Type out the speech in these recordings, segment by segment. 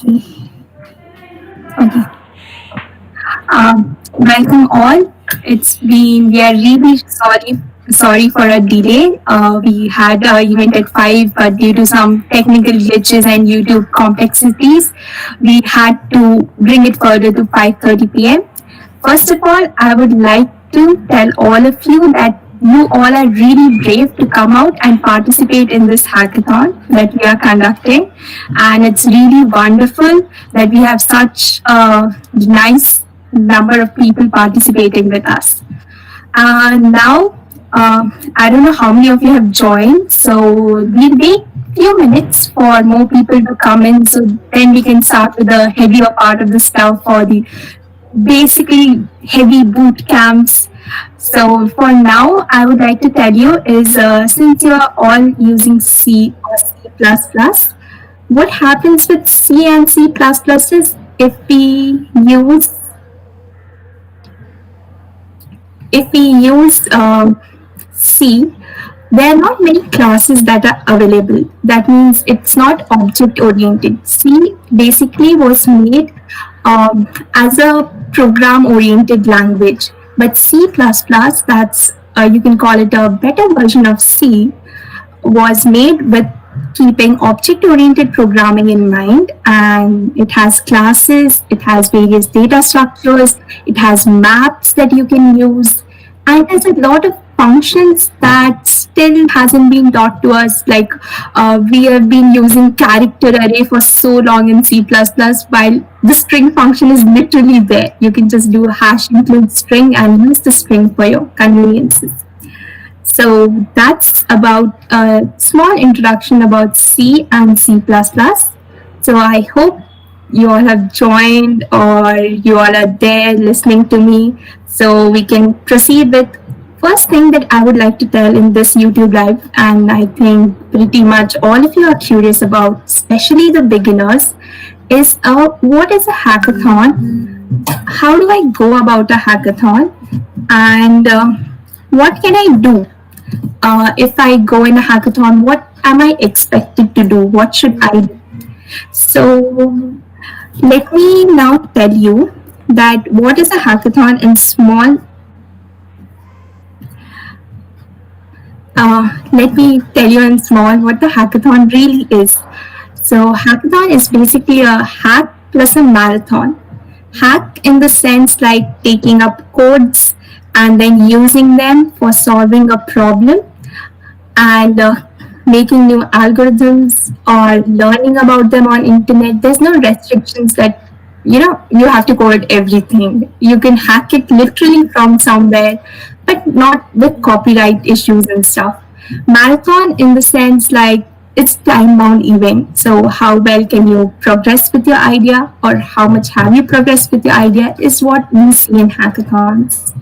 Okay. Welcome all. We are really sorry for a delay. We had our event at 5, but due to some technical glitches and YouTube complexities, we had to bring it further to 5:30 p.m. First of all, I would like to tell all of you that you all are really brave to come out and participate in this hackathon that we are conducting. And it's really wonderful that we have such a nice number of people participating with us. Now, I don't know how many of you have joined, so we'll wait few minutes for more people to come in, so then we can start with the heavier part of the stuff for the basically heavy boot camps. So for now, I would like to tell you is since you are all using C or C++, what happens with C and C++ is if we use C, there are not many classes that are available. That means it's not object oriented. C basically was made as a program oriented language, but that's you can call it a better version of C, was made with keeping object oriented programming in mind, and it has classes, it has various data structures, it has maps that you can use, and there's a lot of functions that still hasn't been taught to us, like we have been using character array for so long in C++, while the string function is literally there. You can just do hash include string and use the string for your conveniences. So that's about a small introduction about C and C++. So I hope you all have joined or you all are there listening to me, so we can proceed with first thing that I would like to tell in this YouTube live, and I think pretty much all of you are curious about, especially the beginners, is what is a hackathon? How do I go about a hackathon? And what can I do? If I go in a hackathon, what am I expected to do? What should I do? So let me now tell you that what is a hackathon in small. Let me tell you in small what the hackathon really is. So hackathon is basically a hack plus a marathon. Hack in the sense like taking up codes and then using them for solving a problem, and making new algorithms or learning about them on internet. There's no restrictions that you have to code everything. You can hack it literally from somewhere, but not with copyright issues and stuff. Marathon in the sense like it's time bound event. So how well can you progress with your idea, or how much have you progressed with your idea, is what we see in hackathons.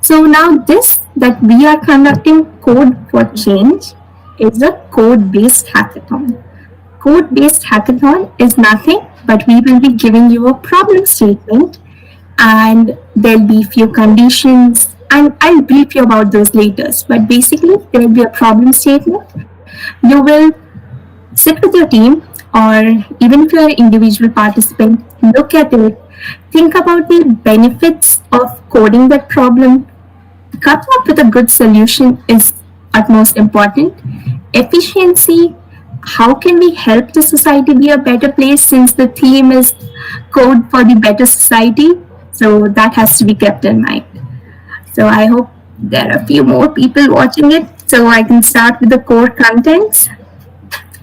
So now this that we are conducting, Code for Change, is a code-based hackathon. Code-based hackathon is nothing but we will be giving you a problem statement, and there'll be few conditions, and I'll brief you about those later. But basically there'll be a problem statement. You will sit with your team, or even if you're an individual participant, look at it, think about the benefits of coding that problem. Coming up with a good solution is utmost important. Efficiency, how can we help the society be a better place, since the theme is code for the better society? So that has to be kept in mind. So I hope there are a few more people watching it, so I can start with the core contents.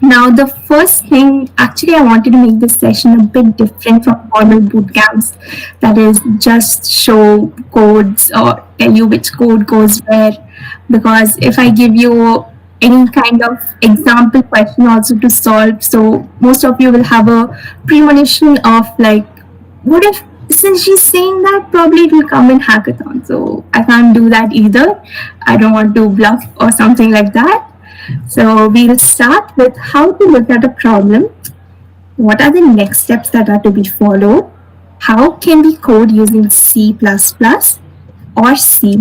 Now, the first thing, actually, I wanted to make this session a bit different from formal boot camps. That is, just show codes or tell you which code goes where. Because if I give you any kind of example question also to solve, so most of you will have a premonition of like, what if, since she's saying that, probably it will come in hackathon. So I can't do that either. I don't want to bluff or something like that. So we'll start with how to look at a problem. What are the next steps that are to be followed? How can we code using C++ or C?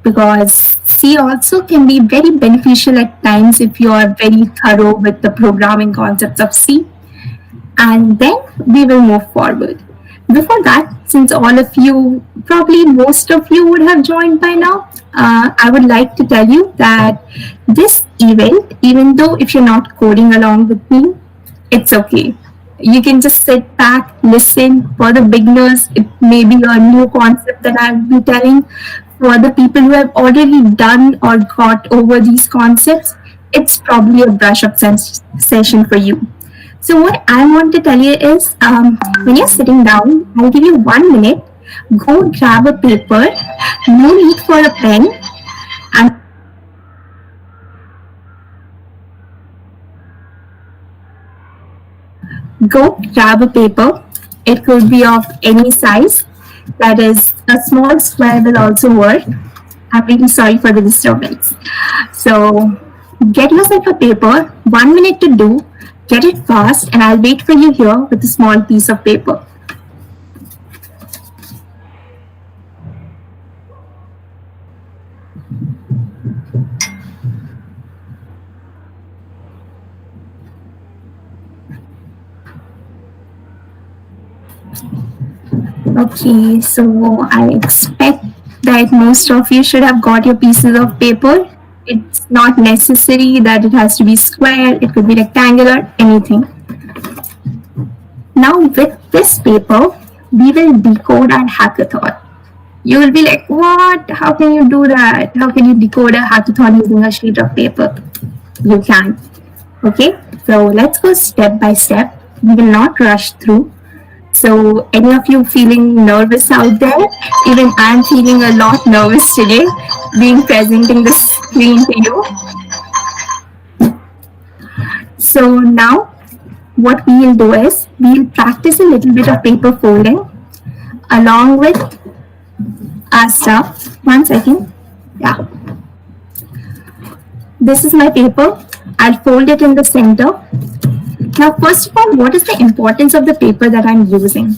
Because C also can be very beneficial at times if you are very thorough with the programming concepts of C. and then we will move forward. Before that, since all of you, probably most of you would have joined by now, I would like to tell you that this event, even though if you're not coding along with me, it's okay. You can just sit back, listen. For the beginners, it may be a new concept that I'll be telling. For the people who have already done or got over these concepts, it's probably a brush up session for you. So what I want to tell you is, when you're sitting down, I'll give you 1 minute. Go grab a paper. No need for a pen. And go grab a paper. It could be of any size. That is, a small square will also work. I'm really sorry for the disturbance. So get yourself a paper. 1 minute to do. Get it fast, and I'll wait for you here with a small piece of paper. Okay, so I expect that most of you should have got your pieces of paper. It's not necessary that it has to be square, it could be rectangular, anything. Now, with this paper, we will decode our hackathon. You will be like, what? How can you do that? How can you decode a hackathon using a sheet of paper? You can. Okay, so let's go step by step. We will not rush through. So, any of you feeling nervous out there? Even I'm feeling a lot nervous today, being presenting the screen to you. So, now what we will do is we'll practice a little bit of paper folding along with our stuff. 1 second. Yeah. This is my paper. I'll fold it in the center. Now, first of all, what is the importance of the paper that I'm using?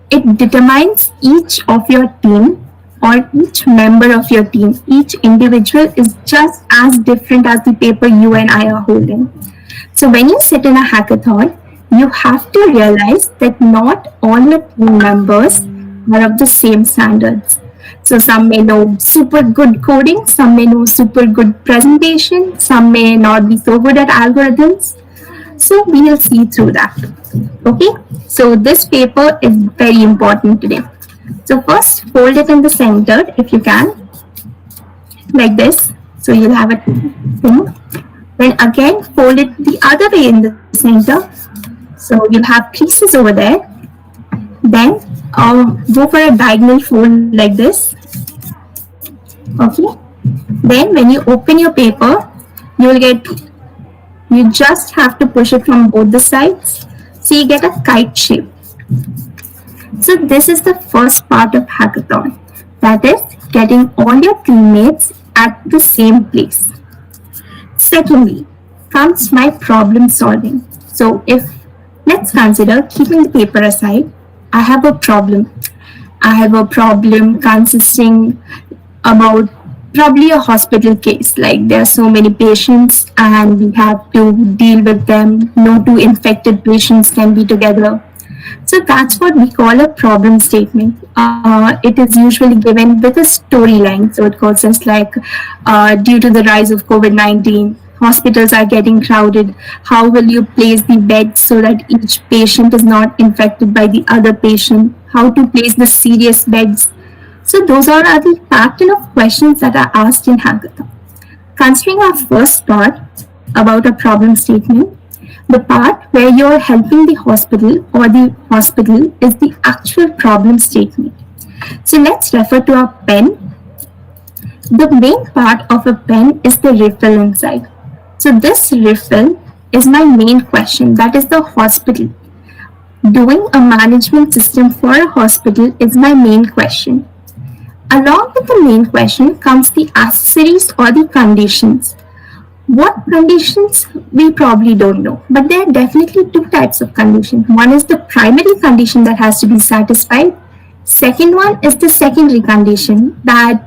It determines each of your team or each member of your team. Each individual is just as different as the paper you and I are holding. So when you sit in a hackathon, you have to realize that not all your team members are of the same standards. So some may know super good coding, some may know super good presentation, some may not be so good at algorithms. So we will see through that. Okay, so this paper is very important today. So first fold it in the center if you can, like this. So you'll have a thing. Then again fold it the other way in the center. So you'll have creases over there. Then go for a diagonal fold like this. Okay. Then when you open your paper, you just have to push it from both the sides. So you get a kite shape. So this is the first part of hackathon. That is getting all your teammates at the same place. Secondly, comes my problem solving. So let's consider keeping the paper aside. I have a problem. I have a problem consisting about probably a hospital case. Like there are so many patients and we have to deal with them. No two infected patients can be together. So that's what we call a problem statement. It is usually given with a storyline. So it goes just like, due to the rise of COVID-19, hospitals are getting crowded. How will you place the beds so that each patient is not infected by the other patient? How to place the serious beds? So those are the pattern of questions that are asked in hackathon. Considering our first part about a problem statement, the part where you are helping the hospital or the hospital is the actual problem statement. So let's refer to our pen. The main part of a pen is the refill inside. So this refill is my main question. That is the hospital. Doing a management system for a hospital is my main question. Along with the main question comes the accessories or the conditions. What conditions? We probably don't know, but there are definitely two types of conditions. One is the primary condition that has to be satisfied. Second one is the secondary condition that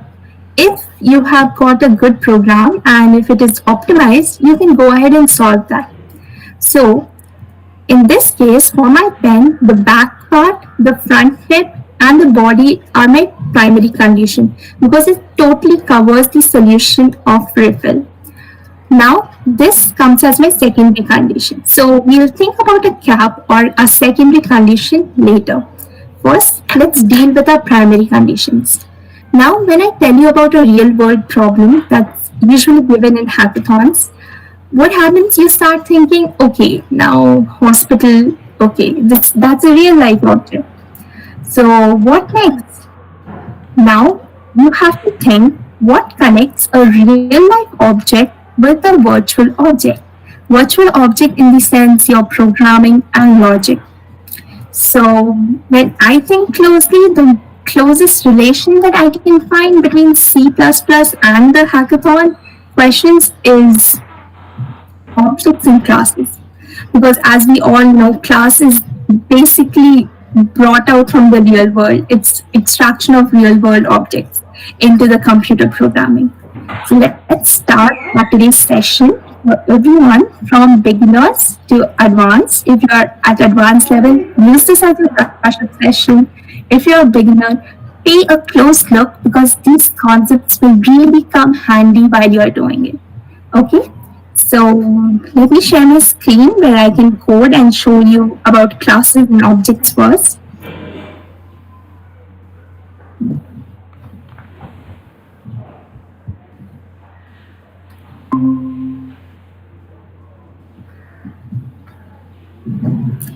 if you have got a good program and if it is optimized, you can go ahead and solve that. So in this case, for my pen, the back part, the front flip, and the body are my primary condition because it totally covers the solution of refill. Now, this comes as my secondary condition. So, we'll think about a cap or a secondary condition later. First, let's deal with our primary conditions. Now, when I tell you about a real world problem that's usually given in hackathons, what happens? You start thinking, okay, now hospital, okay, that's a real life object. So, what next? Now, you have to think what connects a real life object with a virtual object. Virtual object in the sense your programming and logic. So, when I think closely, the closest relation that I can find between C++ and the hackathon questions is objects and classes. Because as we all know, class is basically brought out from the real world. It's extraction of real world objects into the computer programming. So let's start our today's session for everyone from beginners to advanced. If you are at advanced level, use this as a refresher session. If you're a beginner, pay a close look because these concepts will really come handy while you're doing it. Okay, so let me share my screen where I can code and show you about classes and objects first.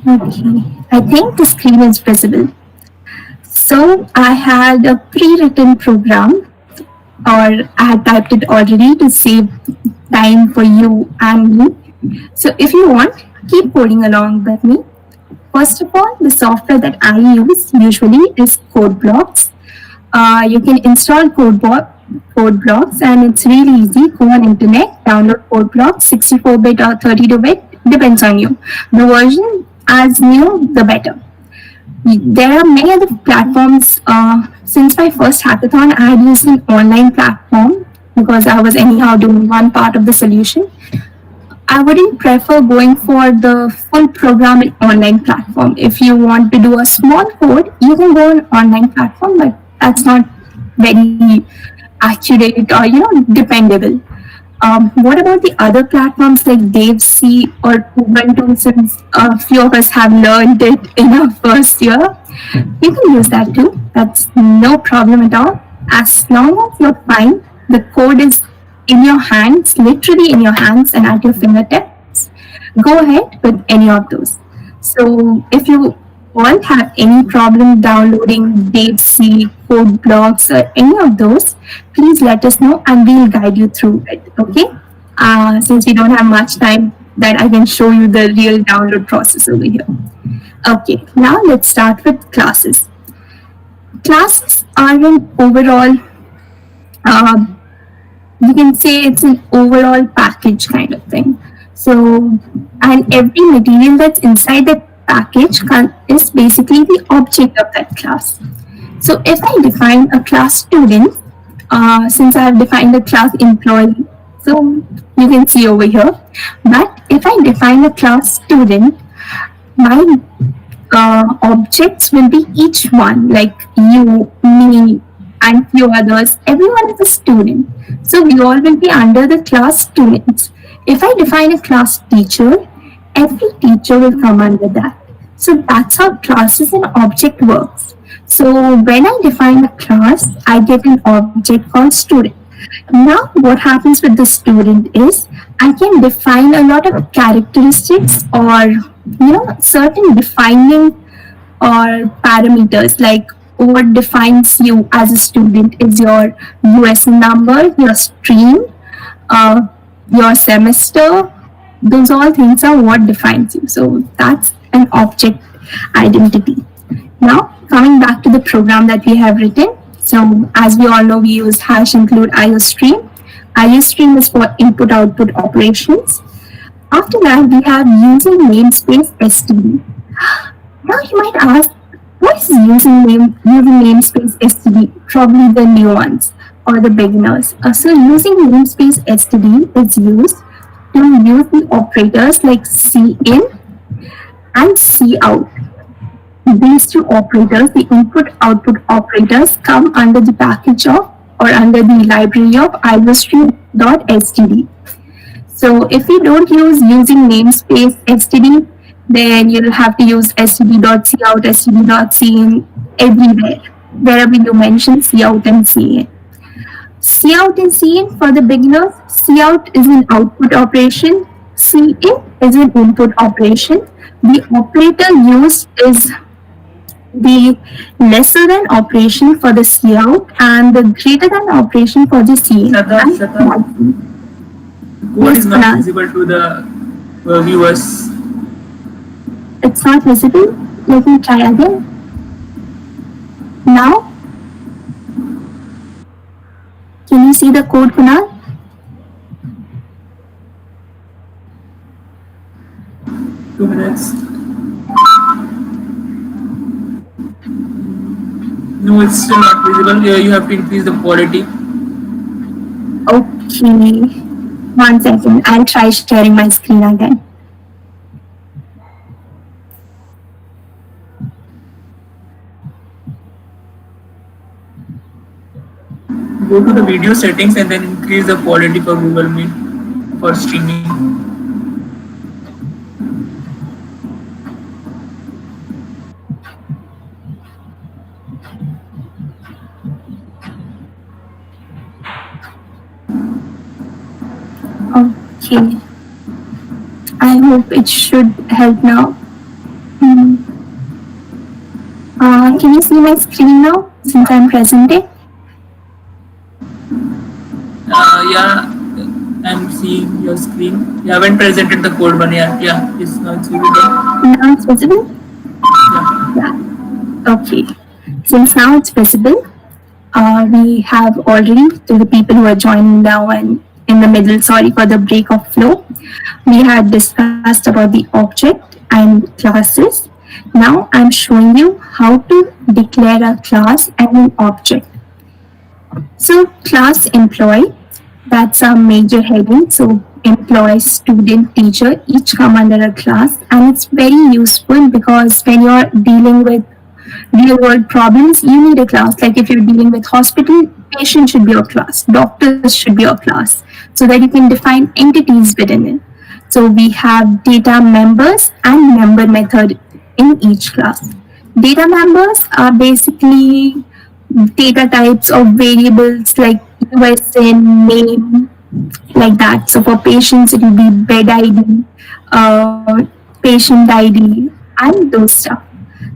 Okay, I think the screen is visible. So I had a pre-written program, or I had typed it already to save time for you and me. So if you want, keep coding along with me. First of all, the software that I use usually is code blocks. You can install code blocks, and it's really easy. Go on internet, download code blocks, 64-bit or 32-bit, depends on you. The version as new, the better. There are many other platforms. Since my first hackathon, I had used an online platform because I was anyhow doing one part of the solution. I wouldn't prefer going for the full program in online platform. If you want to do a small code, you can go on online platform, but that's not very accurate or dependable. What about the other platforms like DaveC or Ubuntu? Since a few of us have learned it in our first year, you can use that too. That's no problem at all. As long as you're fine, the code is in your hands, literally in your hands and at your fingertips. Go ahead with any of those. So if you all have any problem downloading DaveC, code blocks, or any of those, please let us know and we'll guide you through it. Okay? Since we don't have much time, that I can show you the real download process over here. Okay, now let's start with classes. Classes are an overall, you can say it's an overall package kind of thing. So, and every material that's inside the package is basically the object of that class. So if I define a class student, since I have defined a class employee, so you can see over here, but if I define a class student, my objects will be each one, like you, me, and few others. Everyone is a student. So we all will be under the class students. If I define a class teacher, every teacher will come under that. So that's how classes and object works. So when I define a class, I get an object called student. Now what happens with the student is I can define a lot of characteristics or certain defining or parameters, like what defines you as a student is your USN number, your stream, your semester. Those all things are what defines you. So that's an object identity. Now coming back to the program that we have written. So as we all know, we use hash include IOStream. IOStream is for input output operations. After that, we have using namespace std. Now you might ask, what is using namespace std? Probably the new ones or the beginners. So using namespace std is used to use the operators like cin and cout. These two operators, the input output operators, come under the package of or under the library of iostream.std. So if you don't use using namespace std, then you'll have to use std.cout, std.cin everywhere, wherever you mention cout and cin. Cout and cin for the beginners, cout is an output operation, cin is an input operation. The operator used is the lesser than operation for the cout and the greater than operation for the cin. Shata, code Yes, is not Kunal. visible to the viewers. It's not visible. Let me try again. Now, can you see the code, Kunal? 2 minutes. No, it's still not visible. You have to increase the quality. Okay. 1 second. I'll try sharing my screen again. Go to the video settings and then increase the quality for Google Meet for streaming. Okay. I hope it should help now. Hmm. Can you see my screen now since I'm presenting? Yeah, I'm seeing your screen. You haven't presented the code one yet. Yeah, it's not visible. Now it's visible? Yeah. Yeah. Okay. Since now it's visible, we have already, to the people who are joining now and in the middle, sorry for the break of flow, we had discussed about the object and classes. Now I'm showing you how to declare a class and an object. So class employee, that's a major heading. So employee, student, teacher each come under a class, and it's very useful because when you're dealing with real world problems, you need a class. Like if you're dealing with hospital, patient should be your class, doctors should be your class, so that you can define entities within it. So we have data members and member method in each class. Data members are basically data types of variables like USN, name, like that. So for patients, it will be bed ID, patient ID, and those stuff.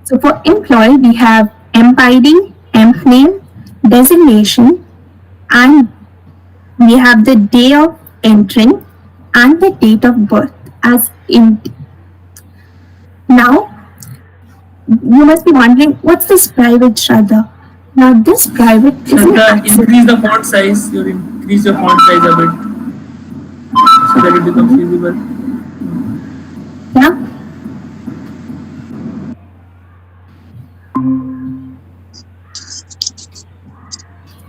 So for employee, we have emp ID, emp name, designation, and we have the day of entering and the date of birth as int. Now, you must be wondering, what's this private, Shraddha? Now, this private is an Shraddha, access. increase the font size. You increase the font size a bit so that it becomes visible. Yeah.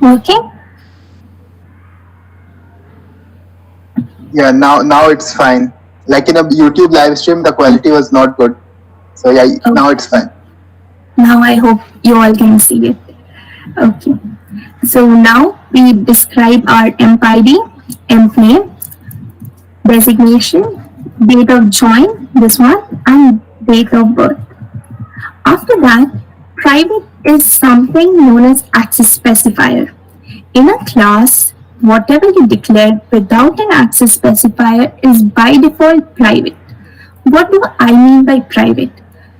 Working? Yeah, now it's fine. Like in a YouTube live stream, the quality was not good. So yeah, now Okay. it's fine. Now I hope you all can see it. Okay. So now we describe our emp ID, emp name, designation, date of join, this one, and date of birth. After that, private is something known as access specifier. In a class, whatever you declare without an access specifier is by default private. What do I mean by private?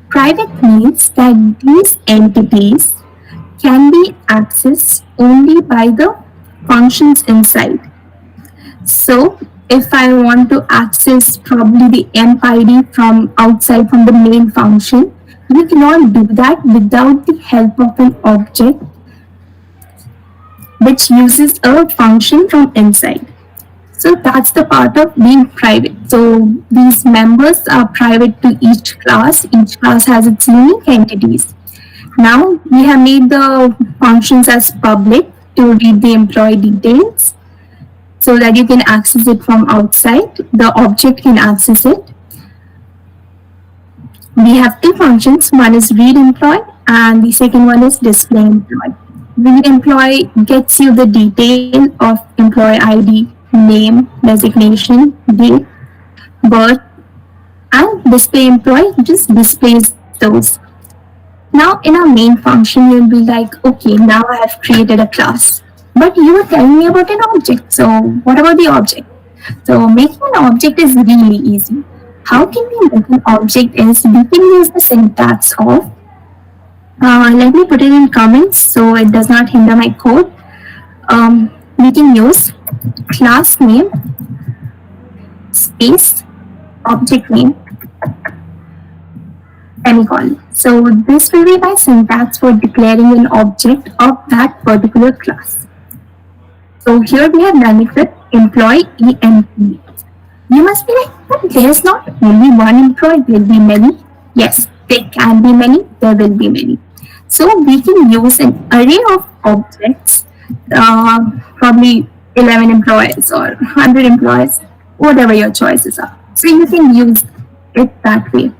Private means that these entities can be accessed only by the functions inside. So if I want to access probably the emp ID from outside from the main function, you cannot do that without the help of an object which uses a function from inside. So that's the part of being private. So these members are private to each class. Each class has its unique entities. Now we have made the functions as public to read the employee details so that you can access it from outside. The object can access it. We have two functions. One is read employee and the second one is display employee. Read employee gets you the detail of employee ID, name, designation, date, birth, and display employee just displays those. Now in our main function you'll be like, okay, now I have created a class. But you were telling me about an object. So what about the object? So making an object is really easy. How can we make an object is we can use the syntax of let me put it in comments so it does not hinder my code. We can use class name space object name semicolon. So this will be my syntax for declaring an object of that particular class. So here we have done it with employee EMP. You must be like, but there's not only one employee, there will be many. Yes, there can be many, there will be many. So we can use an array of objects, probably 11 employees or 100 employees, whatever your choices are. So you can use it that way.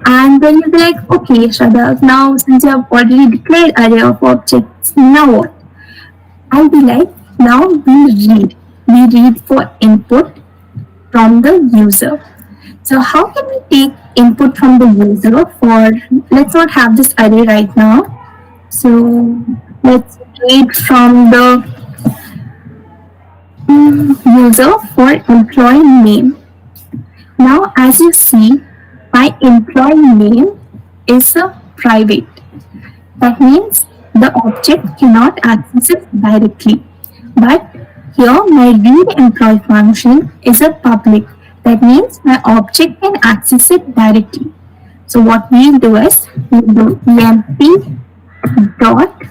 And then you'll be like, okay, Shraddha, now since you have already declared array of objects, now what? I'll be like, now we read. We read for input from the user. So how can we take input from the user for, let's not have this array right now. So let's read from the user for employee name. Now as you see, my employee name is a private. That means the object cannot access it directly. But here my read employee function is a public. That means my object can access it directly. So what we'll do is we'll do emp dot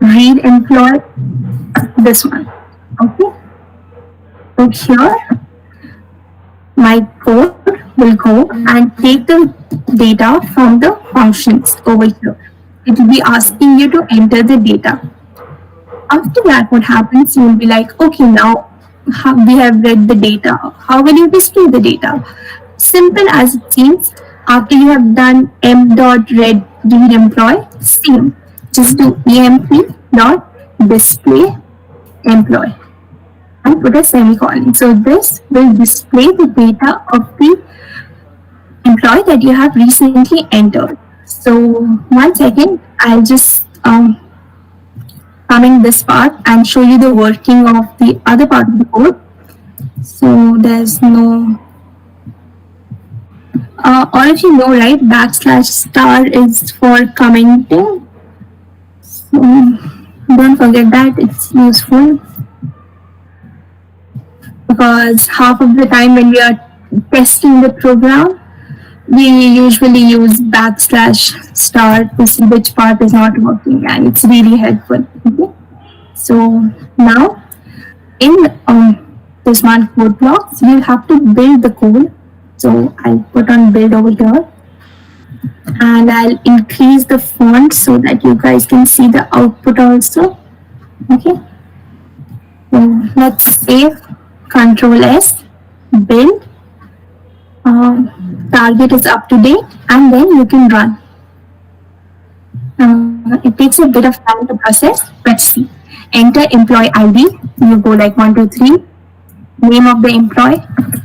read employee, this one. Okay. So here my code will go and take the data from the functions over here. It will be asking you to enter the data. After that, what happens, you will be like, okay, now we have read the data. How will you display the data? Simple as it seems. After you have done m.read employee, same. Just do emp dot display employee and put a semicolon. So this will display the data of the employee that you have recently entered. So 1 second, I'll just come in this part and show you the working of the other part of the code. So there's no, all of you know, right? Backslash star is for commenting. So don't forget that, it's useful. Because half of the time when we are testing the program, we usually use backslash star to see which part is not working, and it's really helpful. Okay? So now in the smart code blocks, you'll have to build the code. So I'll put on build over here and I'll increase the font so that you guys can see the output also. Okay. So let's save, Control S, build. Target is up to date, and then you can run. It takes a bit of time to process. Let's see. Enter employee ID. You go like 1, 2, 3. Name of the employee,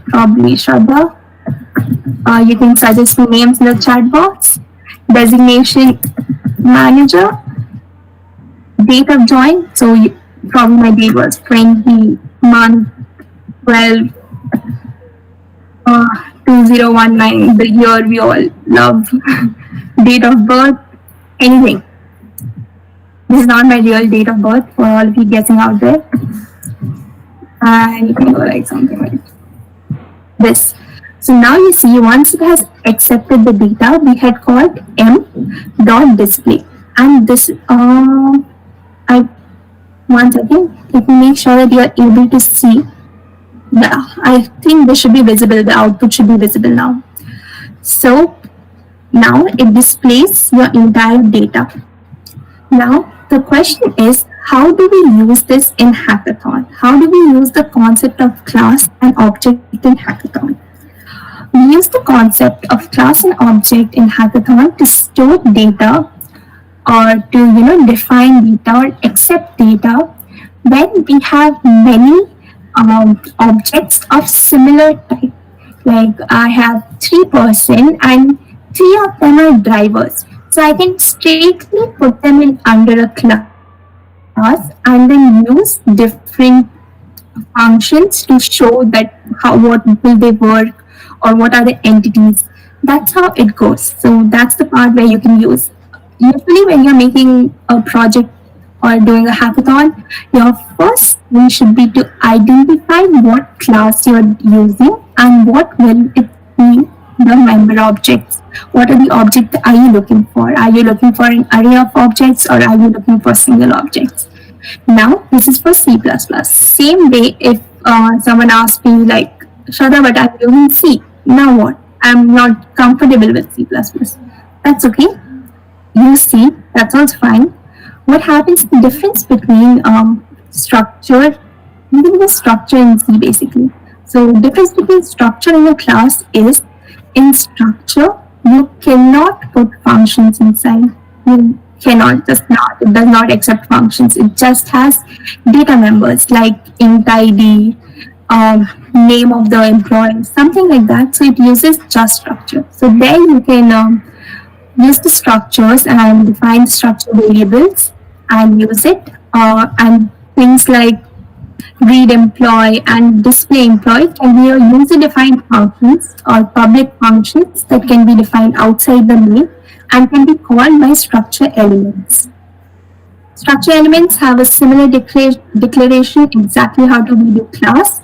probably Shraddha. You can suggest me names in the chat box. Designation manager. Date of join. So probably my date was 20 month 12 2019, the year we all love. Date of birth, anything. This is not my real date of birth for all of you guessing out there. And you can go like something like this. So now you see, once it has accepted the data, we had called m.display. And this, once again, let me make sure that you are able to see. Yeah, I think this should be visible. The output should be visible now. So now it displays your entire data. Now the question is, how do we use this in Hackathon? How do we use the concept of class and object in Hackathon? We use the concept of class and object in hackathon to store data or to define data or accept data when we have many objects of similar type. Like I have 3 person and 3 of them are drivers. So I can straightly put them in under a class and then use different functions to show that how what will they work or what are the entities. That's how it goes. So that's the part where you can use. Usually when you're making a project or doing a hackathon, your first thing should be to identify what class you're using and what will it be the member objects. What are the objects are you looking for? Are you looking for an array of objects or are you looking for single objects? Now, this is for C++. Same way, if someone asks me like, Shraddha, but I'm using C. Now what? I'm not comfortable with C++. That's okay. Use C. That's also fine. What happens? The difference between structure, you can use structure in C basically. So, difference between structure and a class is in structure you cannot put functions inside. You cannot, just not. It does not accept functions. It just has data members like int id, name of the employee, something like that. So it uses just structure. So there you can use the structures and define the structure variables and use it. And things like read employee and display employee can be user defined functions or public functions that can be defined outside the main and can be called by structure elements. Structure elements have a similar declaration exactly how to be the class,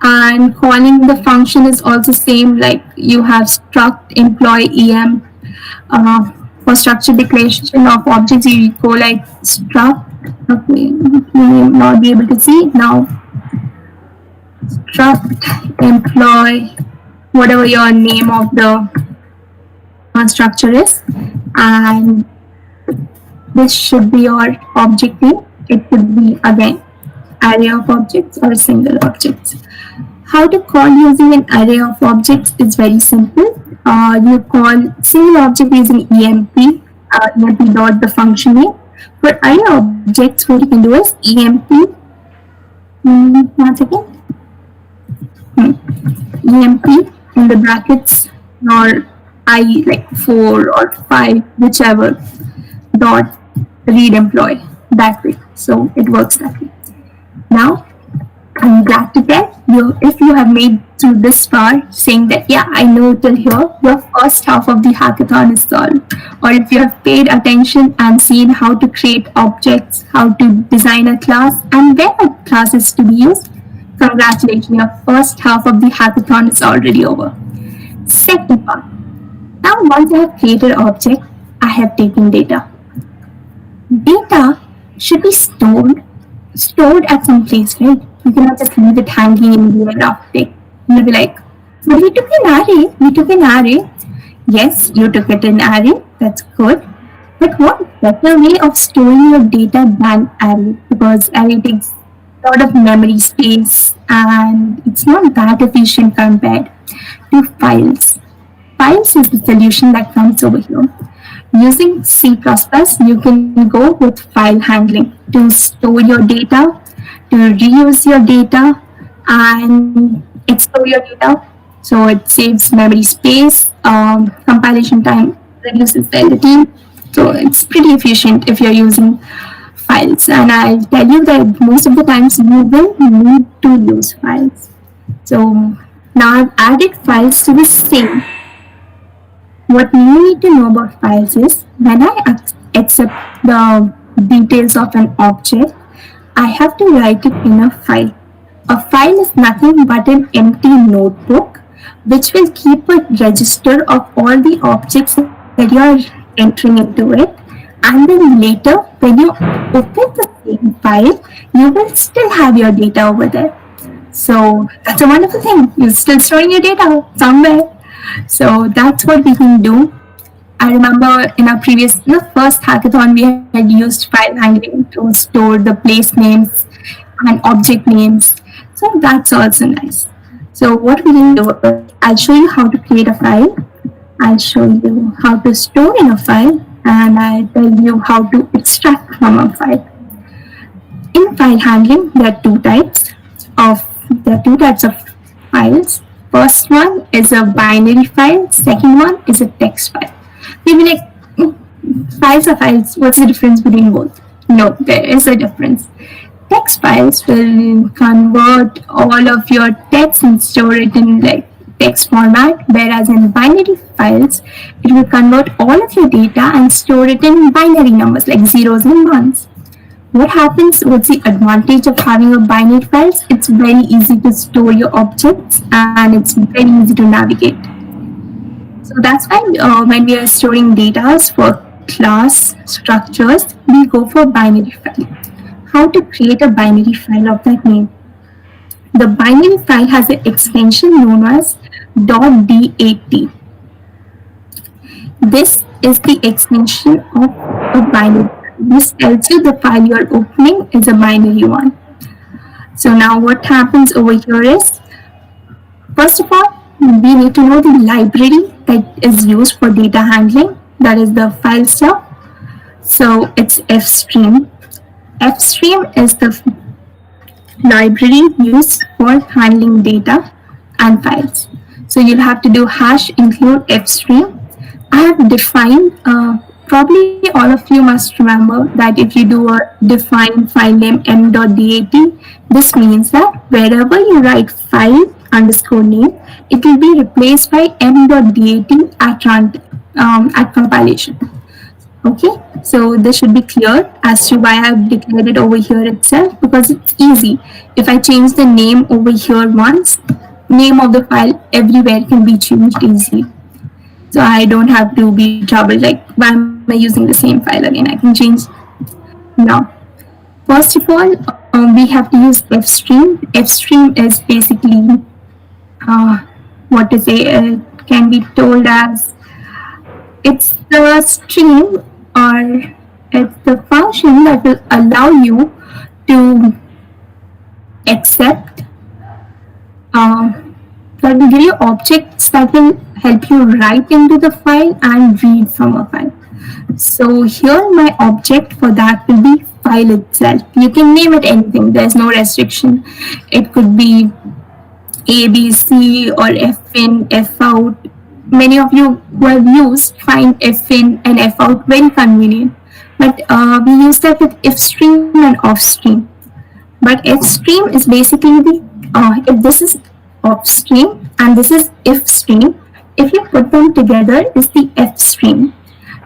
and calling the function is also same, like you have struct employee em. For structure declaration of objects you go like struct, okay, you may not be able to see now, struct employee, whatever your name of the structure is, and this should be your object name. It could be again array of objects or single objects. How to call using an array of objects is very simple. You call single object using emp, emp dot the function name. For array objects, what you can do is emp, once again, emp in the brackets or I like 4 or 5, whichever, dot read employee, that way. So it works that way. Now, I'm glad to tell you, if you have made through this far, saying that, yeah, I know till here, your first half of the hackathon is solved. Or if you have paid attention and seen how to create objects, how to design a class, and where a class is to be used, congratulations, your first half of the hackathon is already over. Second part. Now, once I have created an object, I have taken data. Data should be stored at some place, right? You cannot just leave it hanging in the air after. You'll be like, but we took an array. We took an array. Yes, you took it in array. That's good. But what better way of storing your data than array? Because array takes a lot of memory space and it's not that efficient compared to files. Files is the solution that comes over here. Using C++, you can go with file handling to store your data, to reuse your data, and explore your data. So it saves memory space, compilation time reduces fidelity. So it's pretty efficient if you're using files. And I'll tell you that most of the times you will need to use files. So now I've added files to the same. What you need to know about files is when I accept the details of an object, I have to write it in a file. A file is nothing but an empty notebook which will keep a register of all the objects that you are entering into it. And then later, when you open the same file, you will still have your data over there. So that's a wonderful thing. You're still storing your data somewhere. So that's what we can do. I remember in our the first hackathon, we had used file handling to store the place names and object names. So that's also nice. So what we can do is I'll show you how to create a file. I'll show you how to store in a file, and I'll tell you how to extract from a file. In file handling, of there are two types of files. First one is a binary file. Second one is a text file. You'll be like, files are files. What's the difference between both? No, there is a difference. Text files will convert all of your text and store it in like text format, whereas in binary files, it will convert all of your data and store it in binary numbers like zeros and ones. What happens? What's the advantage of having a binary files? It's very easy to store your objects and it's very easy to navigate. So that's why when we are storing data for class structures, we go for binary file. How to create a binary file of that name? The binary file has an extension known as .dat. This is the extension of a binary file. This tells you the file you're opening is a binary one. So now what happens over here is, first of all, we need to know the library that is used for data handling, that is the file stuff. So it's fstream. Fstream is the library used for handling data and files. So you'll have to do hash include fstream. I have defined, probably all of you must remember that if you do a define file name m.dat, this means that wherever you write file underscore name, it will be replaced by m.dat at compilation. Okay, so this should be clear as to why I have declared it over here itself, because it's easy. If I change the name over here once, name of the file everywhere can be changed easily. So I don't have to be troubled like, why am I using the same file again? I can change now. First of all, we have to use fstream. Fstream is basically what to say, it can be told as it's the stream, or it's the function that will allow you to accept, that will give you objects that will help you write into the file and read from a file. So here my object for that will be file itself. You can name it anything, there's no restriction. It could be ABC or fin, fout. Many of you who have used find fin and fout very convenient, but we use that with fstream and offstream. But fstream is basically the, if this is offstream and this is ifstream, if you put them together is the fstream.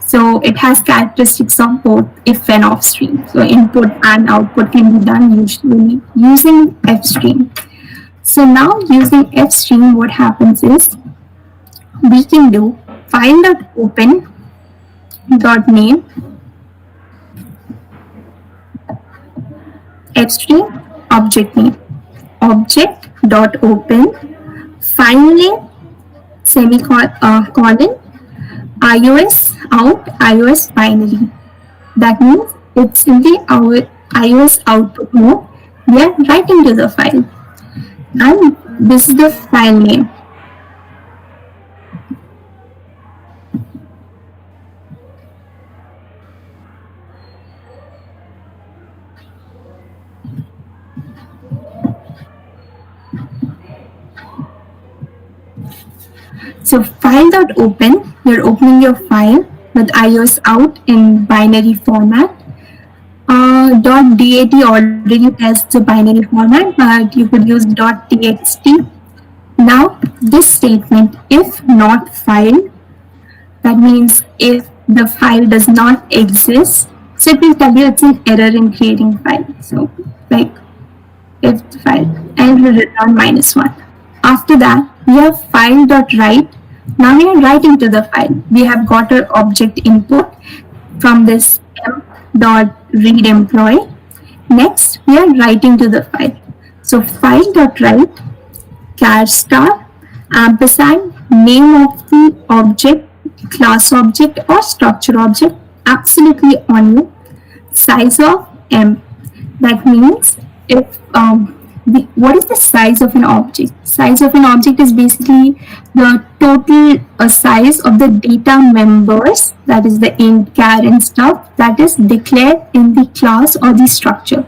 So it has characteristics of both if and offstream. So input and output can be done usually using fstream. So now using fstream, what happens is we can do file.open.name fstream object name object.open file name semicolon iOS out iOS binary. That means it's in the iOS output mode. We are writing to the file, and this is the file name. So file.open, you're opening your file with iOS out in binary format. .dat already tests the binary format, but you could use .txt. Now this statement, if not file, that means if the file does not exist, so it will tell you it's an error in creating file. So like if the file, and it will return -1. After that, we have file.write. Now we are writing to the file. We have got our object input from this m.readEmployee. Next, we are writing to the file. So file.write char star ampersand name of the object, class object or structure object, absolutely on you. Size of m. That means if what is the size of an object? Size of an object is basically the total size of the data members, that is the int, char, and stuff that is declared in the class or the structure.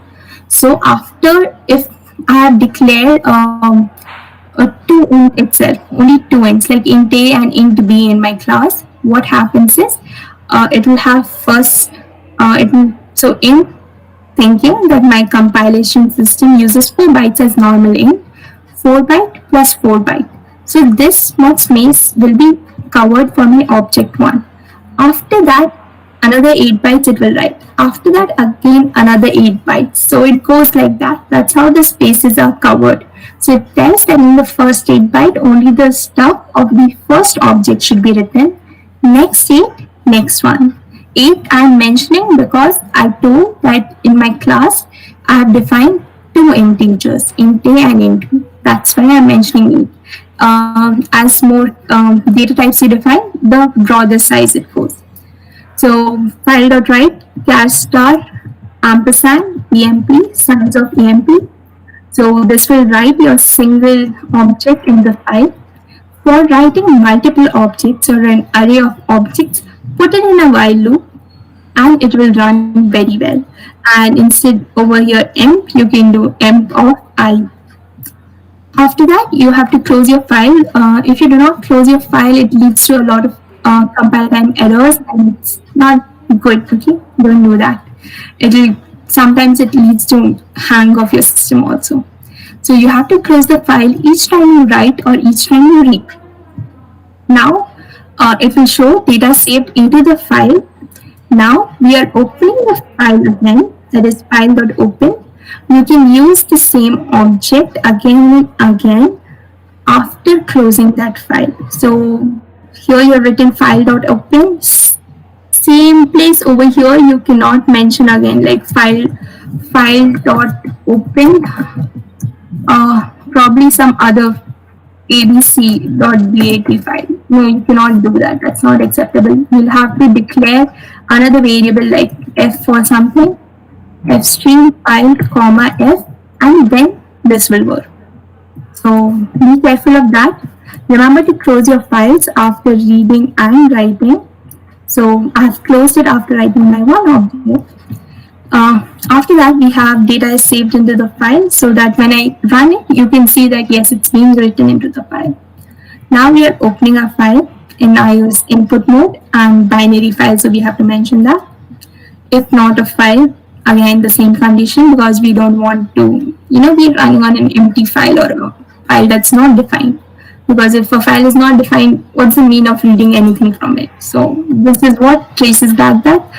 So after, if I have declared two int itself, only two ints like int a and int b in my class, what happens is it will have first it will, so int, thinking that my compilation system uses 4 bytes as normal int, 4 byte plus 4 byte. So this much space will be covered for my object 1. After that, another 8 bytes it will write. After that, again another 8 bytes. So it goes like that. That's how the spaces are covered. So it tells that in the first 8 byte, only the stuff of the first object should be written. Next 8, next one. 8 I am mentioning because I told that in my class I have defined two integers, int a and int b. That's why I am mentioning it. As more data types you define, the broader size it goes. So file.write char star ampersand emp size of emp. So this will write your single object in the file. For writing multiple objects or an array of objects, put it in a while loop and it will run very well. And instead over here emp, you can do emp of I. After that, you have to close your file. If you do not close your file, it leads to a lot of compile time errors and it's not good. Okay, don't do that. Sometimes it leads to hang of your system also. So you have to close the file each time you write or each time you read. Now it will show data saved into the file. Now we are opening the file again, that is file.open. You can use the same object again and again after closing that file. So here you have written file.open. Same place over here you cannot mention again like file.open, probably some other abc.bat file. No, you cannot do that. That's not acceptable. You'll have to declare another variable like f or something, f string file comma f, and then this will work. So be careful of that. Remember to close your files after reading and writing. So I have closed it after writing my one object. After that, we have data is saved into the file so that when I run it, you can see that yes, it's being written into the file. Now we are opening our file in iOS input mode and binary file, so we have to mention that. If not a file, again the same condition because we don't want to, be running on an empty file or a file that's not defined. Because if a file is not defined, what's the mean of reading anything from it? So this is what traces back that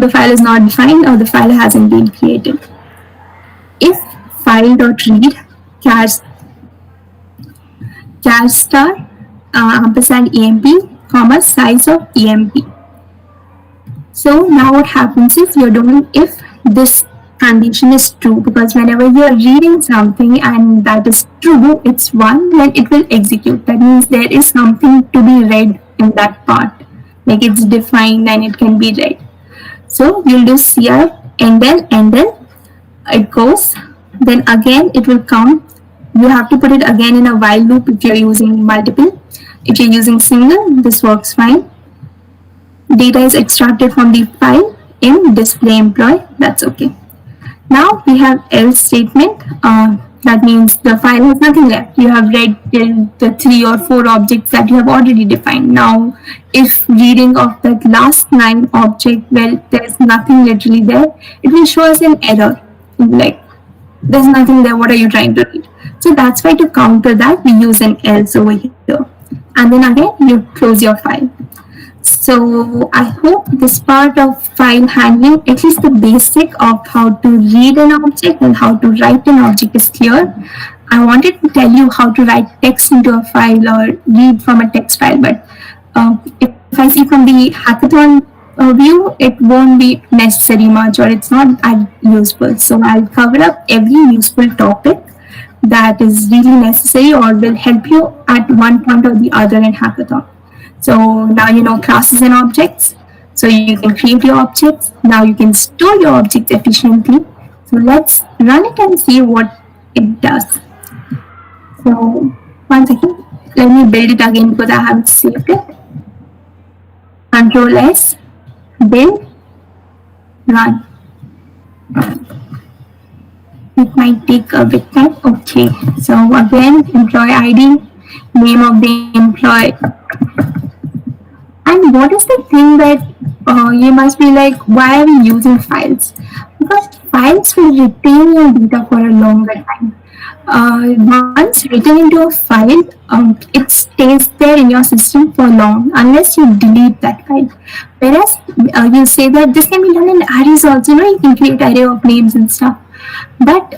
the file is not defined or the file hasn't been created. If file.read char star ampersand emp comma size of emp. So now what happens is you're doing if this condition is true, because whenever you are reading something and that is true, it's 1, then it will execute. That means there is something to be read in that part, like it's defined and it can be read. So you'll do cr endl, it goes, then again it will come. You have to put it again in a while loop if you're using multiple. If you're using single, this works fine. Data is extracted from the file in display employee, that's okay. Now we have else statement. That means the file has nothing left. You have read the 3 or 4 objects that you have already defined. Now, if reading of that last 9 object, well, there's nothing literally there, it will show us an error. Like, there's nothing there, what are you trying to read? So that's why to counter that, we use an else over here. And then again, you close your file. So I hope this part of file handling, at least the basic of how to read an object and how to write an object is clear. I wanted to tell you how to write text into a file or read from a text file, but if I see from the hackathon view, it won't be necessary much or it's not as useful. So I'll cover up every useful topic that is really necessary or will help you at one point or the other in hackathon. So now you know classes and objects. So you can create your objects. Now you can store your objects efficiently. So let's run it and see what it does. So, one second. Let me build it again because I haven't saved it. Control S, build, run. It might take a bit time. Okay. So again, employee ID, name of the employee. And what is the thing that you must be like, why are we using files? Because files will retain your data for a longer time. Once written into a file, it stays there in your system for long unless you delete that file. Whereas you say that this can be done in arrays also, you can create array of names and stuff. But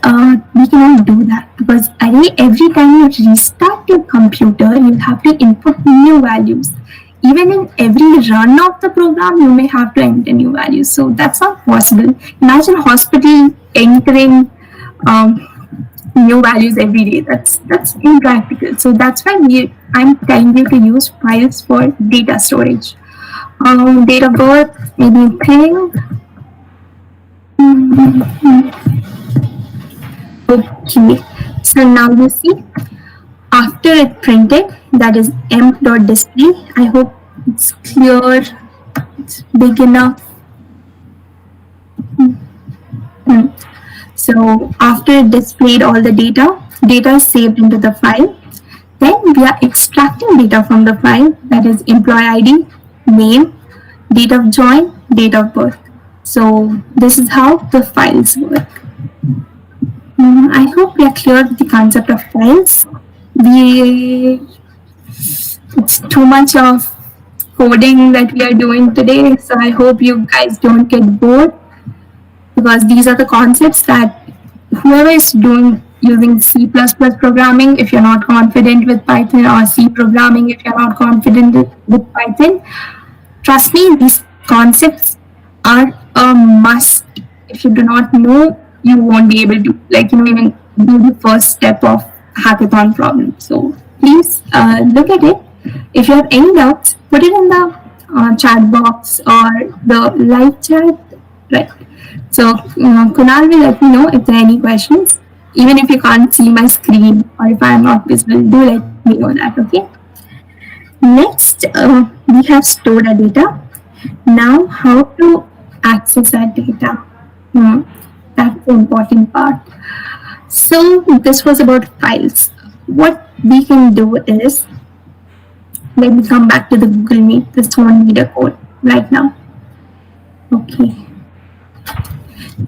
we cannot do that because array, every time you restart your computer, you have to input new values. Even in every run of the program, you may have to enter new values. So that's not possible. Imagine hospital entering um, new values every day. That's impractical. So that's why I'm telling you to use files for data storage. Date of birth, anything. Okay. So now you see after it printed, that is emp.display. I hope it's clear, it's big enough. Hmm. So after it displayed all the data, data is saved into the file. Then we are extracting data from the file, that is employee ID, name, date of join, date of birth. So this is how the files work. I hope we are clear with the concept of files. We It's too much of coding that we are doing today, so I hope you guys don't get bored because these are the concepts that whoever is doing using C++ programming, if you're not confident with Python, or C programming, if you're not confident with Python, trust me, these concepts are a must. If you do not know, you won't be able to, even do the first step of hackathon problem. So please look at it. If you have any doubts, put it in the chat box or the live chat. Right. So Kunal will let me know if there are any questions. Even if you can't see my screen or if I am not visible, do let me know that. Okay. Next, we have stored our data. Now, how to access our data? Hmm, that's the important part. So, this was about files. What we can do is, let me come back to the Google Meet. This won't need a code right now. Okay.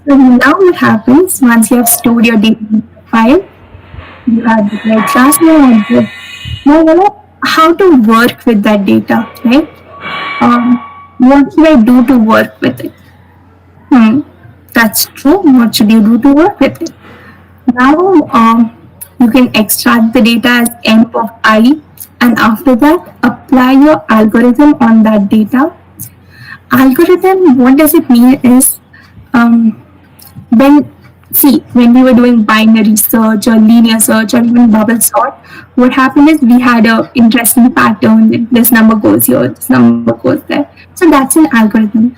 So now what happens once you have stored your data in the file, you have declared class name and now how to work with that data, right? What should I do to work with it? Hmm, that's true. What should you do to work with it? Now, you can extract the data as emp of I, and after that, apply your algorithm on that data. Algorithm, what does it mean is, um, when when we were doing binary search or linear search or even bubble sort, what happened is we had a interesting pattern. This number goes here, this number goes there. So that's an algorithm.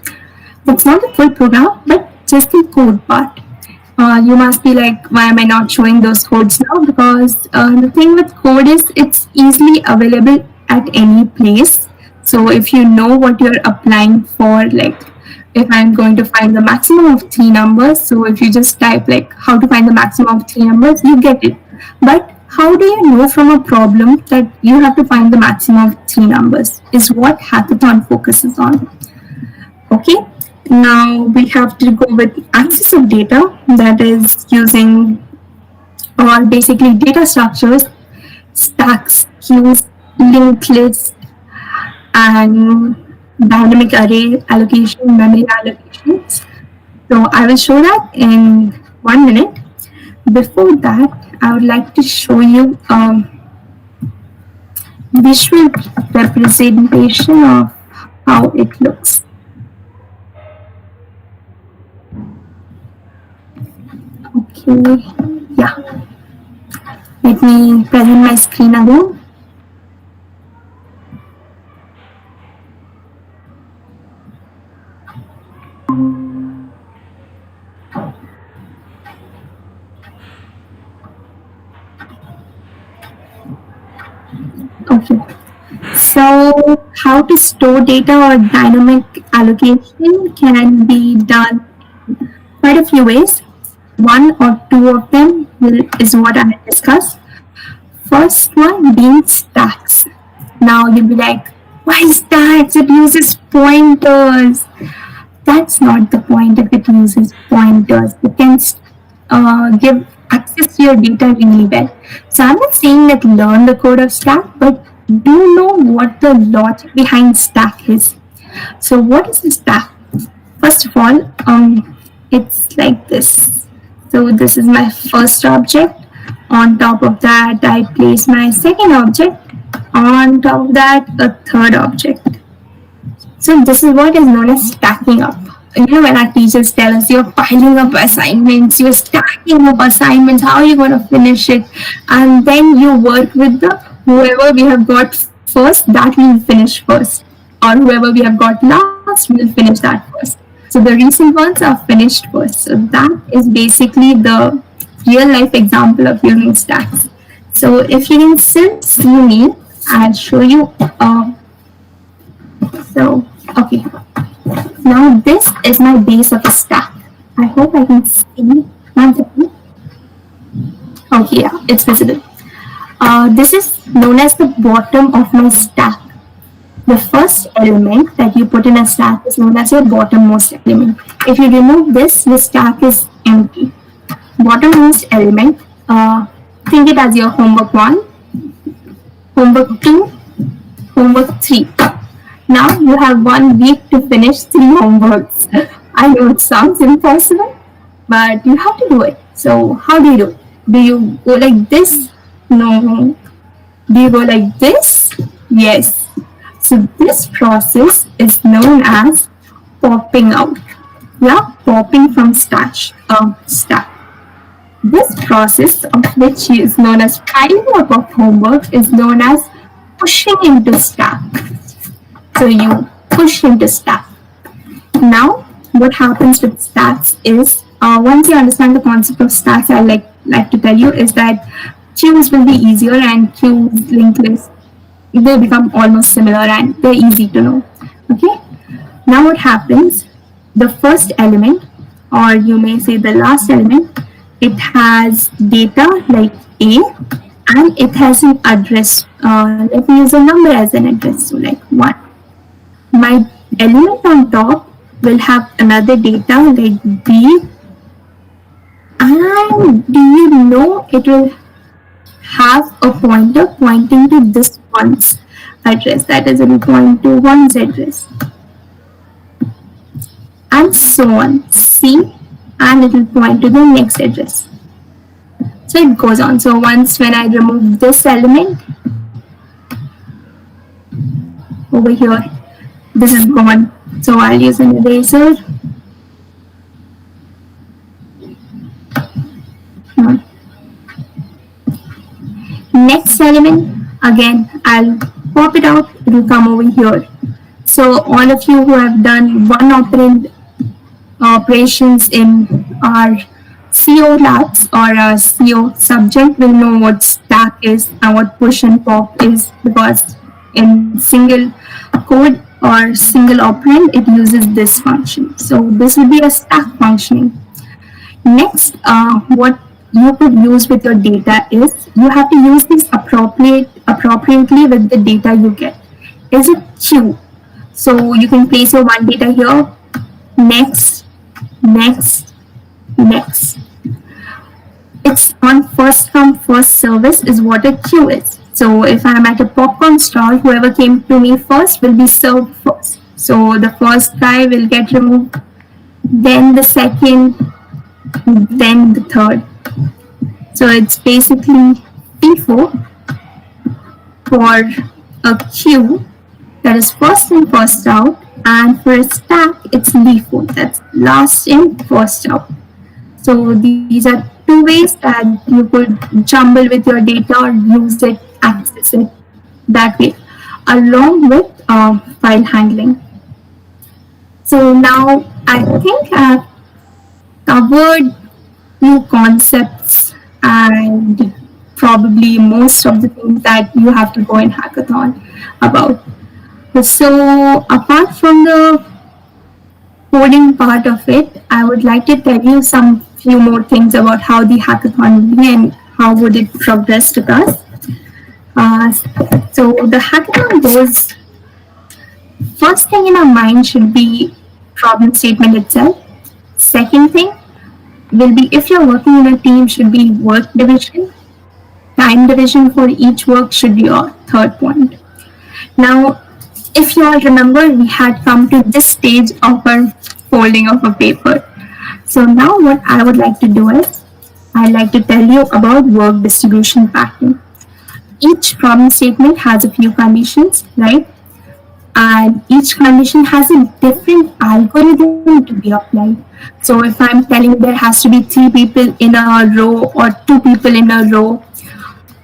That's not a full program, but just the code part. You must be like, why am I not showing those codes now? Because the thing with code is it's easily available at any place. So if you know what you're applying for, like if I'm going to find the maximum of three numbers, so if you just type like how to find the maximum of three numbers, you get it. But how do you know from a problem that you have to find the maximum of three numbers is what hackathon focuses on. Okay, now we have to go with access of data, that is using or basically data structures, stacks, queues, linked lists, and dynamic array allocation, memory allocations. So I will show that in 1 minute. Before that, I would like to show you a visual representation of how it looks. Okay, yeah. Let me present my screen again. Okay. So, how to store data or dynamic allocation can be done quite a few ways. One or two of them is what I discuss. First one being stacks. Now you'll be like, why stacks? It uses pointers. That's not the point if it uses pointers. It can give access to your data really well. So I'm not saying that learn the code of stack, but do know what the logic behind stack is. So what is the stack? First of all, it's like this. So this is my first object. On top of that, I place my second object. On top of that, a third object. So this is what is known as stacking up. You know, when our teachers tell us you're piling up assignments, you're stacking up assignments, how are you going to finish it? And then you work with the whoever we have got first, that we'll finish first. Or whoever we have got last, we'll finish that first. So the recent ones are finished first. So that is basically the real life example of using stacks. So if you can still see me, I'll show you. So, okay. Now this is my base of a stack. I hope I can see. One second. Okay, yeah, it's visible. This is known as the bottom of my stack. The first element that you put in a stack is known as your bottommost element. If you remove this, your stack is empty. Bottommost element, think it as your homework 1, homework 2, homework 3. Now you have 1 week to finish 3 homeworks. I know it sounds impossible, but you have to do it. So how do you do it? Do you go like this? No. Do you go like this? Yes. So this process is known as popping out. Yeah, popping from stack. This process, of which is known as piling up of homework, is known as pushing into stack. So you push into stack. Now, what happens with stacks is, once you understand the concept of stacks, I like to tell you is that queues will be easier and queues linked lists they become almost similar and they're easy to know. Okay. Now what happens? The first element, or you may say the last element, it has data like A, and it has an address. Let me use a number as an address, so like 1. My element on top will have another data like B, and do you know it will have a pointer pointing to this one's address, that is, it will point to one's address, and so on. C, and it will point to the next address. So it goes on. So once when I remove this element over here, this is gone. So I'll use an eraser. Next element, again, I'll pop it out, it will come over here. So all of you who have done one operand operations in our CO labs or our CO subject will know what stack is and what push and pop is, because in single code or single operand it uses this function. So this will be a stack functioning. Next, what you could use with your data is you have to use this appropriately with the data you get. Is it queue? So you can place your one data here, next, next, next. It's on first come first service is what a queue is. So if I'm at a popcorn stall, whoever came to me first will be served first. So the first guy will get removed, then the second, then the third. So it's basically P4 for a queue, that is first in first out, and for a stack it's LIFO, that's last in first out. So these are two ways that you could jumble with your data or use it, access it that way, along with file handling. So now I think I've covered few concepts and probably most of the things that you have to go in hackathon about. So apart from the coding part of it, I would like to tell you some few more things about how the hackathon will be and how would it progress with us. Uh, so the hackathon goes, first thing in our mind should be problem statement itself. Second thing will be, if you're working in a team, should be work division. Time division for each work should be your third point. Now, if you all remember, we had come to this stage of our folding of a paper. So now what I would like to do is, I'd like to tell you about work distribution pattern. Each problem statement has a few conditions, right? And each condition has a different algorithm to be applied. So if I'm telling there has to be 3 people in a row or 2 people in a row,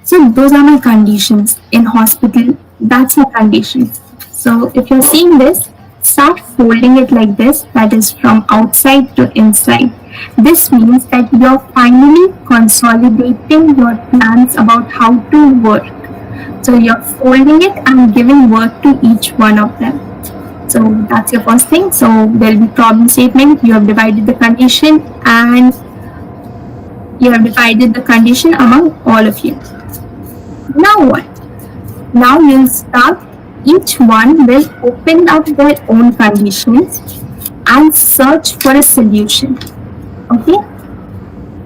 so those are my conditions. In hospital, that's my conditions. So if you're seeing this, start folding it like this, that is from outside to inside. This means that you're finally consolidating your plans about how to work. So you're folding it and giving work to each one of them. So that's your first thing. So there'll be problem statement, you have divided the condition, and you have divided the condition among all of you. Now what? Now you'll start, each one will open up their own conditions and search for a solution. Okay?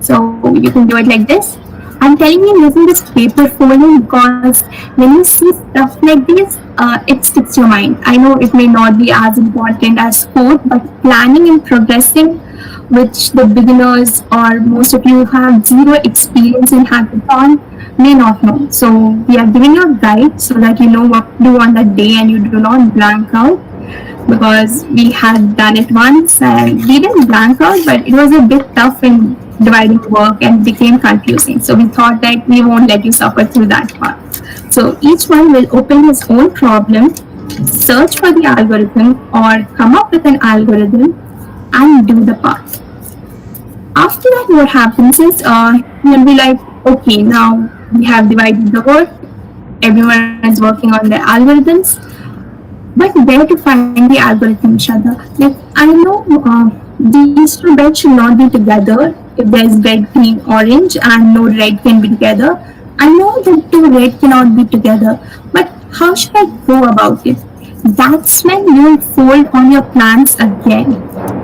So you can do it like this. I'm telling you using this paper folding because when you see stuff like this, it sticks your mind. I know it may not be as important as code, but planning and progressing, which the beginners or most of you have zero experience in hackathon, may not know. So we are giving you a guide so that you know what to do on that day and you do not blank out, because we had done it once and we didn't blank out, but it was a bit tough in dividing work and became confusing. So we thought that we won't let you suffer through that part. So each one will open his own problem, search for the algorithm or come up with an algorithm and do the part. After that, what happens is you'll be like, okay, now we have divided the work, everyone is working on their algorithms, but where to find the algorithm, Shraddha? Like, I know these two beds should not be together if there's red, green, orange, and no red can be together. I know that two red cannot be together, but how should I go about it? That's when you will fold on your plans again.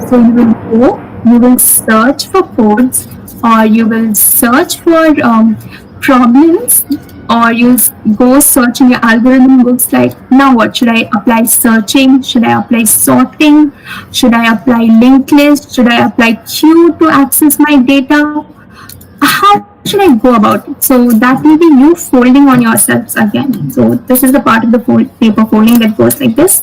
So you will go, you will search for codes, or you will search for problems, or you go search in your algorithm books like, now what should I apply? Searching? Should I apply sorting? Should I apply linked list? Should I apply queue to access my data? How should I go about it? So that will be you folding on yourselves again. So this is the part of the paper folding that goes like this.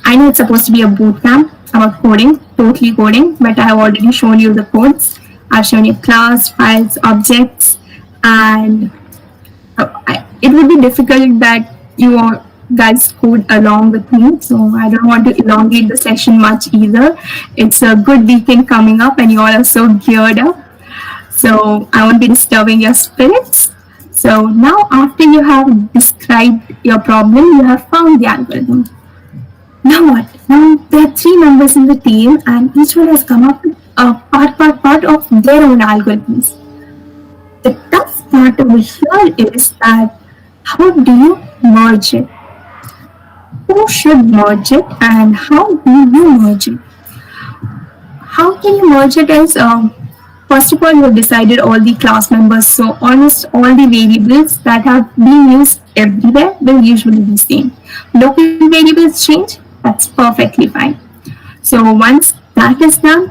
I know it's supposed to be a boot camp about coding, totally coding, but I have already shown you the codes. I've shown you class, files, objects, and it would be difficult that you guys code along with me. So I don't want to elongate the session much either. It's a good weekend coming up and you all are so geared up. So I won't be disturbing your spirits. So now after you have described your problem, you have found the algorithm. Now what? Now there are 3 members in the team and each one has come up with a part of their own algorithms. The tough part over here is that how do you merge it? Who should merge it and how do you merge it? How can you merge it as first of all, you have decided all the class members, so almost all the variables that have been used everywhere will usually be same. Local variables change, that's perfectly fine. So once that is done,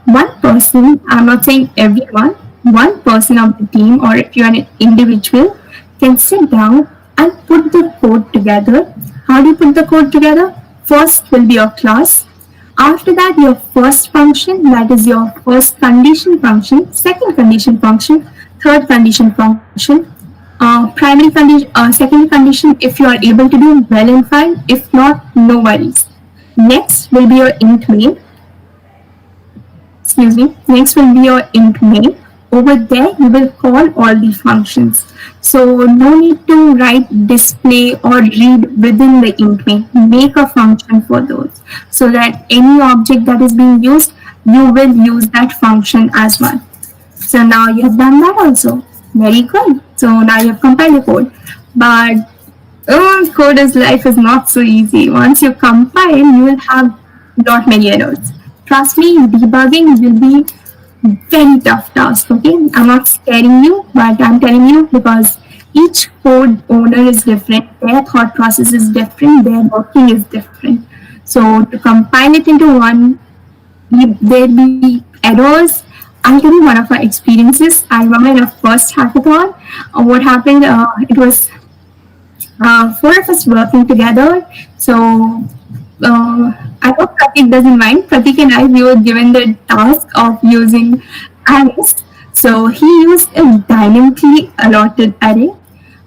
one person, I'm not saying everyone, one person of the team, or if you're an individual, can sit down and put the code together. How do you put the code together? First will be your class. After that, your first function, that is your first condition function, second condition function, third condition function, primary condition, secondary condition, if you are able to do well and fine. If not, no worries. Next will be your int main. Excuse me. Next will be your int main. Over there, you will call all the functions. So no need to write display or read within the InkMe. Make a function for those so that any object that is being used, you will use that function as well. So now you have done that also. Very good. So now you have compiled the code. But coder's life is not so easy. Once you compile, you will have not many errors. Trust me, debugging will be very tough task. Okay, I'm not scaring you, but I'm telling you because each code owner is different. Their thought process is different. Their working is different. So to compile it into one, there be errors. I'll tell you one of our experiences. I remember in our first hackathon, what happened, it was four of us working together. So I hope Pratik doesn't mind. Pratik and I, we were given the task of using arrays. So he used a dynamically allotted array,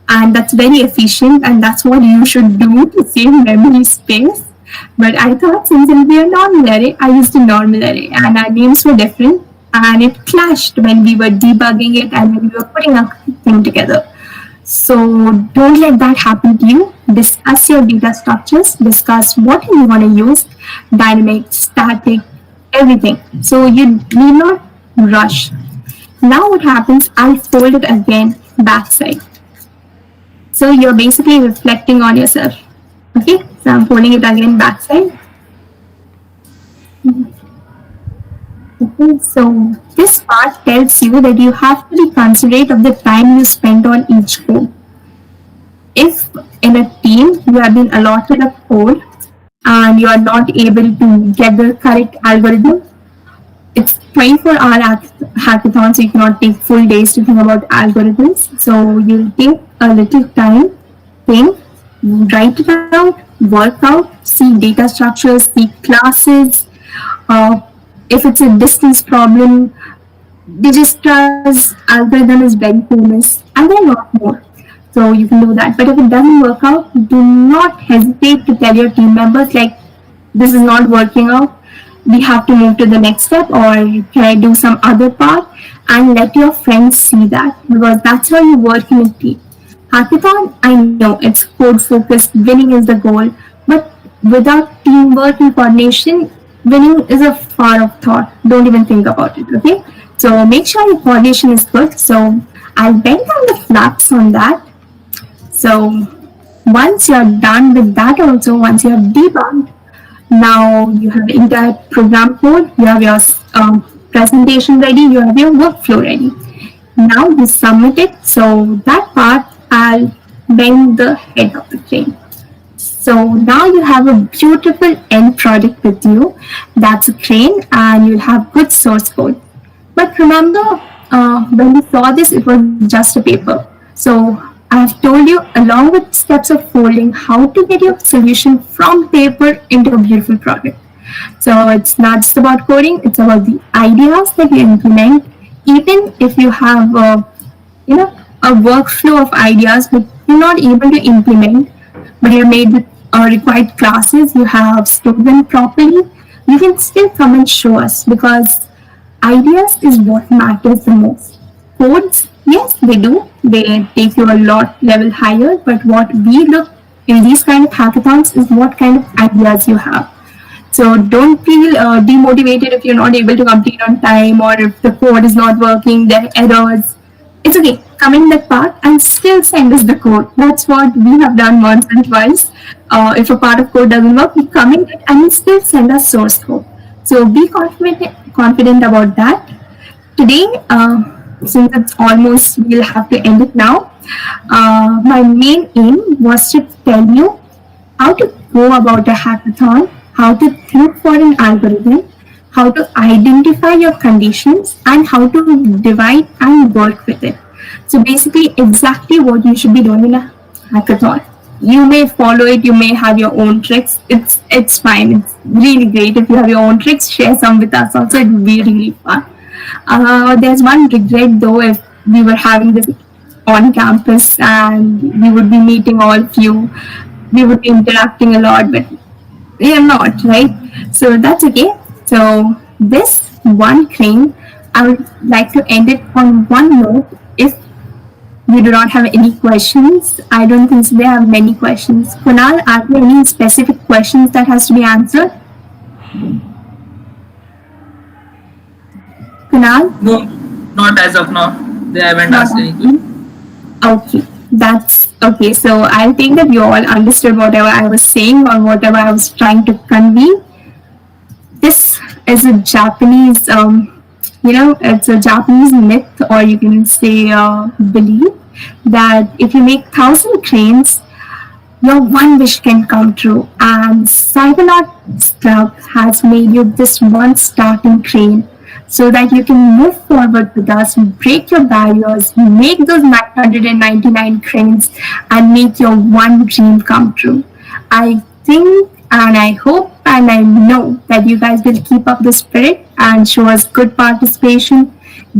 and that's very efficient, and that's what you should do to save memory space. But I thought since it would be a normal array, I used a normal array, and our names were different, and it clashed when we were debugging it and when we were putting our thing together. So don't let that happen to you. Discuss your data structures, discuss what you want to use, dynamic, static, everything. So you need not rush. Now what happens, I'll fold it again backside. So you're basically reflecting on yourself. Okay, so I'm folding it again backside. Okay, so this part tells you that you have to be considerate of the time you spend on each code. If in a team you have been allotted a code and you are not able to get the correct algorithm, it's 24-hour hackathon, so you cannot take full days to think about algorithms. So you'll take a little time, think, write it out, work out, see data structures, see classes. If it's a distance problem, Digistra's algorithm is very famous, and there are a lot more. So you can do that. But if it doesn't work out, do not hesitate to tell your team members like, this is not working out. We have to move to the next step, or can I do some other part? And let your friends see that, because that's how you work in a team. Hackathon, I know it's code focused, winning is the goal, but without teamwork and coordination, winning is a far off thought. Don't even think about it, okay? So make sure your coordination is good. So I'll bend down the flaps on that. So once you're done with that also, once you have debugged, now you have the entire program code, you have your presentation ready, you have your workflow ready. Now you submit it. So that part, I'll bend the head of the frame. So now you have a beautiful end product with you. That's a crane, and you'll have good source code. But remember, when we saw this, it was just a paper. So I've told you along with steps of folding how to get your solution from paper into a beautiful product. So it's not just about coding, it's about the ideas that you implement. Even if you have a workflow of ideas but you're not able to implement, but you're made with required classes, you have stored them properly, you can still come and show us, because ideas is what matters the most. Codes, yes, they do. They take you a lot level higher, but what we look in these kind of hackathons is what kind of ideas you have. So don't feel demotivated if you're not able to complete on time, or if the code is not working, there are errors. It's okay. Comment that part and still send us the code. That's what we have done once and twice. If a part of code doesn't work, we comment it and we still send us source code. So be confident about that. Today, since it's almost, we'll have to end it now. My main aim was to tell you how to go about a hackathon, how to look for an algorithm, how to identify your conditions, and how to divide and work with it. So basically, exactly what you should be doing in a hackathon. You may follow it, you may have your own tricks. It's fine. It's really great if you have your own tricks. Share some with us also. It would be really fun. There's one regret though, if we were having this on campus and we would be meeting all of you, we would be interacting a lot, but we are not, right? So that's okay. So this one crane I would like to end it on one note. If you do not have any questions, I don't think so they have many questions. Kunal, are there any specific questions that has to be answered? Kunal? No, not as of now. They haven't Not asked any question. asking. Okay, that's okay. So I think that you all understood whatever I was saying or whatever I was trying to convey. This is a Japanese, it's a Japanese myth, or you can say belief that if you make 1,000 cranes, your one wish can come true. And Psychonauts Club has made you this one starting crane so that you can move forward with us, break your barriers, make those 999 cranes, and make your one dream come true. I think and I hope and I know that you guys will keep up the spirit and show us good participation,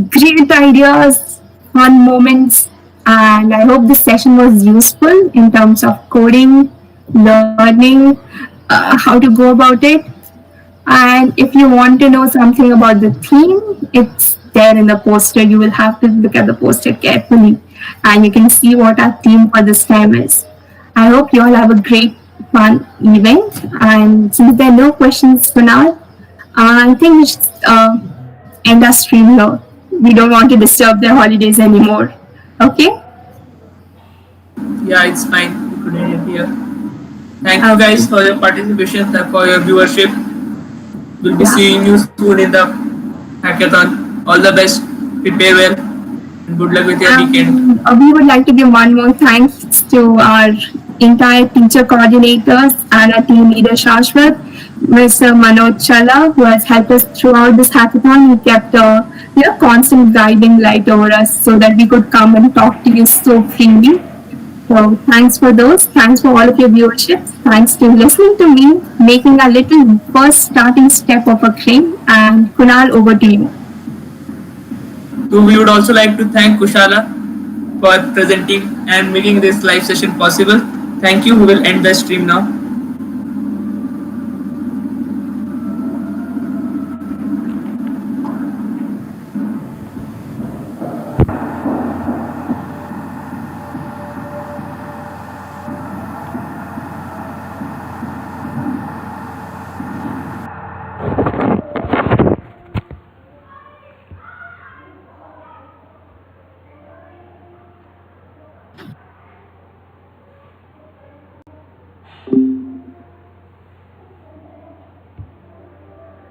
great ideas, fun moments, and I hope this session was useful in terms of coding, learning, how to go about it. And if you want to know something about the theme, it's there in the poster. You will have to look at the poster carefully and you can see what our theme for this time is. I hope you all have a great, fun event. And since there are no questions for now, I think we should end our stream here. We don't want to disturb their holidays anymore. Okay? Yeah, it's fine. We could end it here. Thank you Okay. guys for your participation, for your viewership. We'll be Yeah. seeing you soon in the hackathon. All the best. Prepare well. And good luck with your weekend. We would like to give one more thanks to our entire teacher coordinators and our team leader Shashwat, Mr. Manoj Chala, who has helped us throughout this hackathon. He kept a constant guiding light over us so that we could come and talk to you so freely. So thanks for those. Thanks for all of your viewership. Thanks to listening to me, making a little first starting step of a crane. And Kunal, over to you. So we would also like to thank Kushala for presenting and making this live session possible. Thank you. We will end the stream now.